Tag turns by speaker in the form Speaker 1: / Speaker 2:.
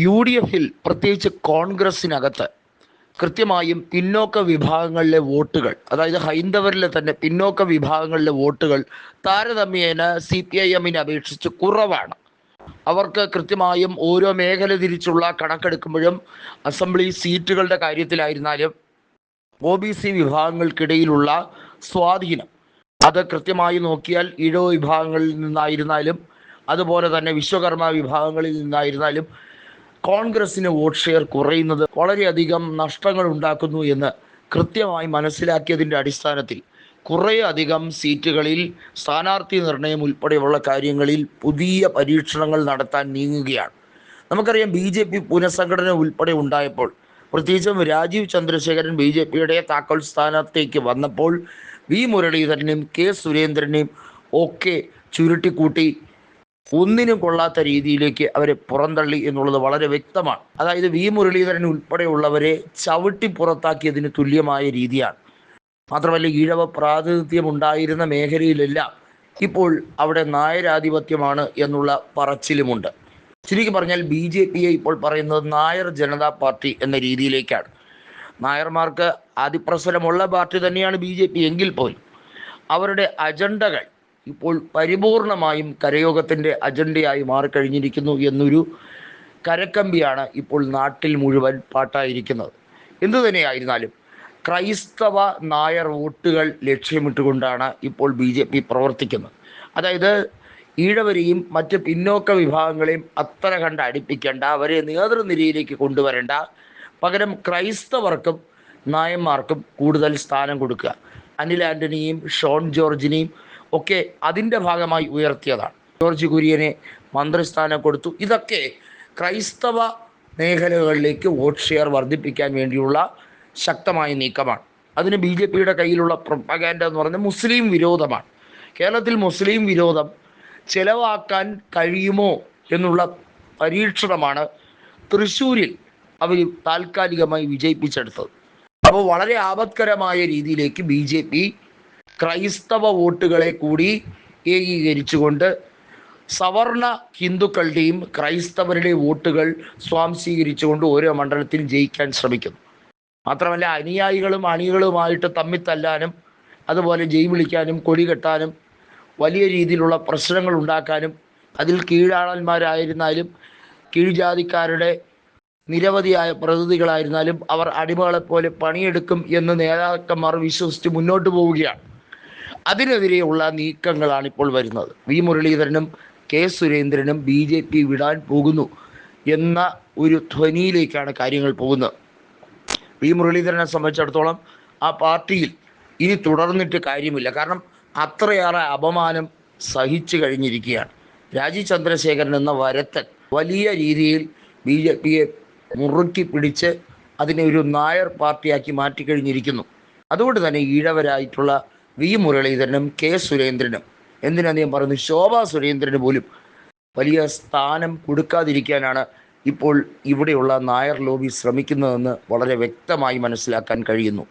Speaker 1: UDFിൽ പ്രത്യേകിച്ച് കോൺഗ്രസിനകത്ത് കൃത്യമായും പിന്നോക്ക വിഭാഗങ്ങളിലെ വോട്ടുകൾ, അതായത് ഹൈന്ദവരിലെ തന്നെ പിന്നോക്ക വിഭാഗങ്ങളിലെ വോട്ടുകൾ താരതമ്യേന CPIMനെ അപേക്ഷിച്ച് കുറവാണ്. അവർക്ക് കൃത്യമായും ഓരോ മേഖല തിരിച്ചുള്ള കണക്കെടുക്കുമ്പോഴും അസംബ്ലി സീറ്റുകളുടെ കാര്യത്തിലായിരുന്നാലും OBC വിഭാഗങ്ങൾക്കിടയിലുള്ള സ്വാധീനം അത് കൃത്യമായി നോക്കിയാൽ ഈഴവ വിഭാഗങ്ങളിൽ നിന്നായിരുന്നാലും അതുപോലെ തന്നെ വിശ്വകർമ്മ വിഭാഗങ്ങളിൽ നിന്നായിരുന്നാലും കോൺഗ്രസിന് വോട്ട് ഷെയർ കുറയുന്നത് വളരെയധികം നഷ്ടങ്ങൾ ഉണ്ടാക്കുന്നു എന്ന് കൃത്യമായി മനസ്സിലാക്കിയതിൻ്റെ അടിസ്ഥാനത്തിൽ കുറേയധികം സീറ്റുകളിൽ സ്ഥാനാർത്ഥി നിർണയം ഉൾപ്പെടെയുള്ള കാര്യങ്ങളിൽ പുതിയ പരീക്ഷണങ്ങൾ നടത്താൻ നീങ്ങുകയാണ്. നമുക്കറിയാം, BJP പുനഃസംഘടന ഉൾപ്പെടെ ഉണ്ടായപ്പോൾ, പ്രത്യേകിച്ചും രാജീവ് ചന്ദ്രശേഖരൻ BJPയുടെ താക്കോൽ സ്ഥാനത്തേക്ക് വന്നപ്പോൾ V മുരളീധരനെയും K സുരേന്ദ്രനെയും ഒക്കെ ചുരുട്ടിക്കൂട്ടി ഒന്നിനും കൊള്ളാത്ത രീതിയിലേക്ക് അവരെ പുറന്തള്ളി എന്നുള്ളത് വളരെ വ്യക്തമാണ്. അതായത് V മുരളീധരൻ ഉൾപ്പെടെയുള്ളവരെ ചവിട്ടി പുറത്താക്കിയതിന് തുല്യമായ രീതിയാണ്. മാത്രമല്ല, ഈഴവ പ്രാതിനിധ്യം ഉണ്ടായിരുന്ന മേഖലയിലെല്ലാം ഇപ്പോൾ അവിടെ നായരാധിപത്യമാണ് എന്നുള്ള പറച്ചിലുമുണ്ട്. ചുരുക്കി പറഞ്ഞാൽ BJPയെ ഇപ്പോൾ പറയുന്നത് നായർ ജനതാ പാർട്ടി എന്ന രീതിയിലേക്കാണ്. നായർമാർക്ക് അതിപ്രസരമുള്ള പാർട്ടി തന്നെയാണ് BJP എങ്കിൽ പോലും അവരുടെ അജണ്ടകൾ ഇപ്പോൾ പരിപൂർണമായും കരയോഗത്തിൻ്റെ അജണ്ടയായി മാറിക്കഴിഞ്ഞിരിക്കുന്നു എന്നൊരു കരക്കമ്പിയാണ് ഇപ്പോൾ നാട്ടിൽ മുഴുവൻ പാട്ടായിരിക്കുന്നത്. എന്തു തന്നെയായിരുന്നാലും ക്രൈസ്തവ നായർ വോട്ടുകൾ ലക്ഷ്യമിട്ടുകൊണ്ടാണ് ഇപ്പോൾ BJP പ്രവർത്തിക്കുന്നത്. അതായത് ഈഴവരെയും മറ്റ് പിന്നോക്ക വിഭാഗങ്ങളെയും അത്ര കണ്ട് അടുപ്പിക്കേണ്ട, അവരെ നേതൃനിരയിലേക്ക് കൊണ്ടുവരേണ്ട, പകരം ക്രൈസ്തവർക്കും നായന്മാർക്കും കൂടുതൽ സ്ഥാനം കൊടുക്കുക. അനിൽ ആൻ്റണിയെയും ഷോൺ ജോർജിനെയും ഒക്കെ അതിൻ്റെ ഭാഗമായി ഉയർത്തിയതാണ്. ജോർജ് കുര്യനെ മന്ത്രിസ്ഥാനം കൊടുത്തു. ഇതൊക്കെ ക്രൈസ്തവ മേഖലകളിലേക്ക് വോട്ട് ഷെയർ വർദ്ധിപ്പിക്കാൻ വേണ്ടിയുള്ള ശക്തമായ നീക്കമാണ്. അതിന് BJPയുടെ കയ്യിലുള്ള പ്രൊപ്പഗാൻഡ എന്ന് പറയുന്നത് മുസ്ലിം വിരോധമാണ്. കേരളത്തിൽ മുസ്ലിം വിരോധം ചെലവാക്കാൻ കഴിയുമോ എന്നുള്ള പരീക്ഷണമാണ് തൃശ്ശൂരിൽ അവർ താൽക്കാലികമായി വിജയിപ്പിച്ചെടുത്തത്. അപ്പോൾ വളരെ ആപത്കരമായ രീതിയിലേക്ക് BJP ക്രൈസ്തവ വോട്ടുകളെ കൂടി ഏകീകരിച്ചുകൊണ്ട് സവർണ ഹിന്ദുക്കളുടെയും ക്രൈസ്തവരുടെയും വോട്ടുകൾ സ്വാംശീകരിച്ചുകൊണ്ട് ഓരോ മണ്ഡലത്തിൽ ജയിക്കാൻ ശ്രമിക്കുന്നു. മാത്രമല്ല, അനുയായികളും അണികളുമായിട്ട് തമ്മിത്തല്ലാനും അതുപോലെ ജയ് വിളിക്കാനും കൊടി കെട്ടാനും വലിയ രീതിയിലുള്ള പ്രശ്നങ്ങൾ ഉണ്ടാക്കാനും അതിൽ കീഴാളന്മാരായിരുന്നാലും കീഴ്ജാതിക്കാരുടെ നിരവധിയായ പ്രതിനിധികളായിരുന്നാലും അവർ അടിമകളെപ്പോലെ പണിയെടുക്കും എന്ന് നേതാക്കന്മാർ വിശ്വസിച്ച് മുന്നോട്ട് പോവുകയാണ്. അതിനെതിരെയുള്ള നീക്കങ്ങളാണ് ഇപ്പോൾ വരുന്നത്. V മുരളീധരനും K സുരേന്ദ്രനും BJP വിടാൻ പോകുന്നു എന്ന ഒരു ധ്വനിയിലേക്കാണ് കാര്യങ്ങൾ പോകുന്നത്. V മുരളീധരനെ സംബന്ധിച്ചിടത്തോളം ആ പാർട്ടിയിൽ ഇനി തുടർന്നിട്ട് കാര്യമില്ല. കാരണം അത്രയേറെ അപമാനം സഹിച്ചു കഴിഞ്ഞിരിക്കുകയാണ്. രാജീവ് ചന്ദ്രശേഖരൻ എന്ന വരത്തൻ വലിയ രീതിയിൽ BJPയെ മുറുക്കി പിടിച്ച് അതിനെ ഒരു നായർ പാർട്ടിയാക്കി മാറ്റിക്കഴിഞ്ഞിരിക്കുന്നു. അതുകൊണ്ട് തന്നെ ഈഴവരായിട്ടുള്ള V മുരളീധരനും K സുരേന്ദ്രനും, എന്തിനധികം പറയുന്നു ശോഭാ സുരേന്ദ്രന് പോലും വലിയ സ്ഥാനം കൊടുക്കാതിരിക്കാനാണ് ഇപ്പോൾ ഇവിടെയുള്ള നായർ ലോബി ശ്രമിക്കുന്നതെന്ന് വളരെ വ്യക്തമായി മനസ്സിലാക്കാൻ കഴിയുന്നു.